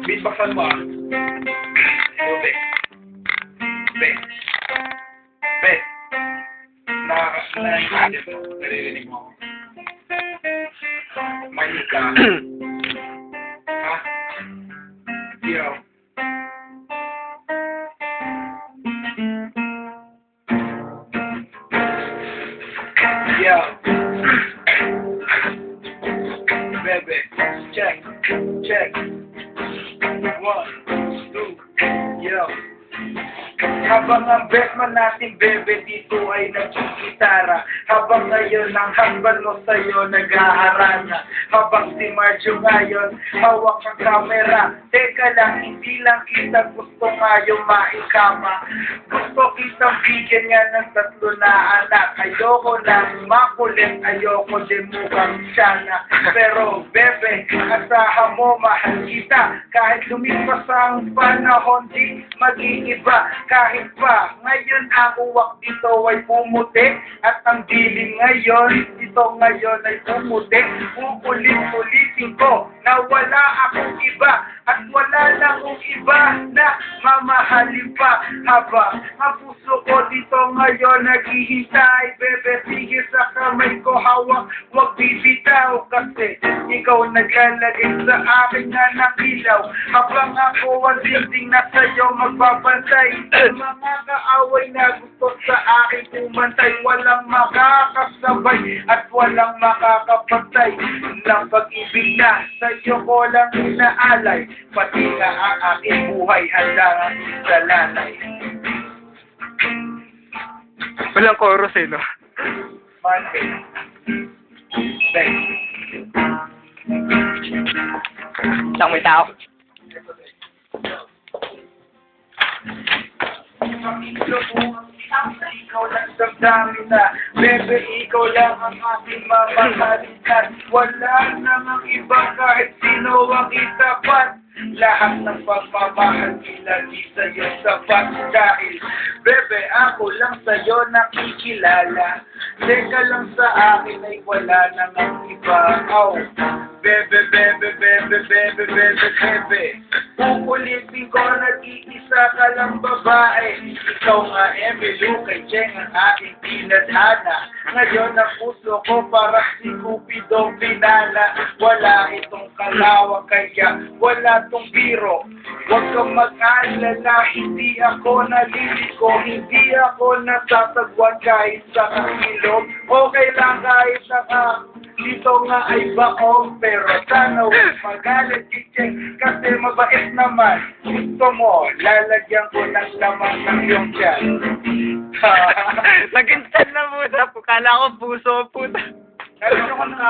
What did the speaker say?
Beatboxan mo ah. Go, be. Be. Be. Nakakasalain mo. Naririnig mo ako. Mahinig ka. Ha? Yo. Yo. Bebe. Check. Check. 1, 2. Yo. Habang ang bestman natin, bebe, dito ay nagkikitara. Habang ngayon ang husband mo sa'yo nag-aaranya. Habang si Marjo ngayon, hawak ang camera. Teka lang, hindi lang kita gusto ngayon maikama. Gusto kitang bigyan nga ng 3 na anak. Ayoko lang makulit, ayoko din mukhang siyana. Pero bebe, asahan mo, mahal kita. Kahit lumipas ang panahon, di mag-iiba. Kahit pa, ngayon ang uwak dito ay pumuti. At ang dilim ngayon, dito ngayon ay pumuti. Uulit-ulitin ko na wala akong iba. At wala na akong iba na mamahalin pa. Habang ang puso ko dito ngayon naghihintay. Bebe, sige sa kamay ko hawak, wag bibitaw. Kasi ikaw naglalagay sa akin na nakilaw. Habang ako ang dingding na sa'yo magbabantay. Mga kaaway na gusto sa akin kumantay. Walang makakasabay at walang makakapantay. Ng pag-ibig na sa'yo ko lang inaalay. Pati nga ang aking buhay handa nga sa lanay. Walang chorus eh, no? Monday. Bang. Lang may tao. Ikaw lang damdamin na, bebe, ikaw lang ang aking mamahalitan. Wala namang iba kahit sino ang itapat. Lahat ng pagmamahal nila di sa'yo sapat. Dahil, bebe, ako lang sa'yo nakikilala. Teka lang sa akin ay wala namang iba. Oh, bebe, bebe, bebe, bebe, bebe, bebe. Uulitin ko, nag-iisa ka lang babae. Ikaw nga, Emily, kay Cheng ang aking pinadhana. Ngayon ang puso ko para si Cupido pinala. Wala itong kalawang kaya wala tong biro. Huwag kang mag-alala, hindi ako naliliko. Hindi ako nasasagwan kahit sa kakilog. Okay lang kahit naka dito nga ay baong, pero sana huwag magalit chicheng kasi mabait naman. Gusto mo, lalagyan ko ng lamang ng iyong tiyan. Nag-install na muna. Kala ko puso, puta. Kaya ko na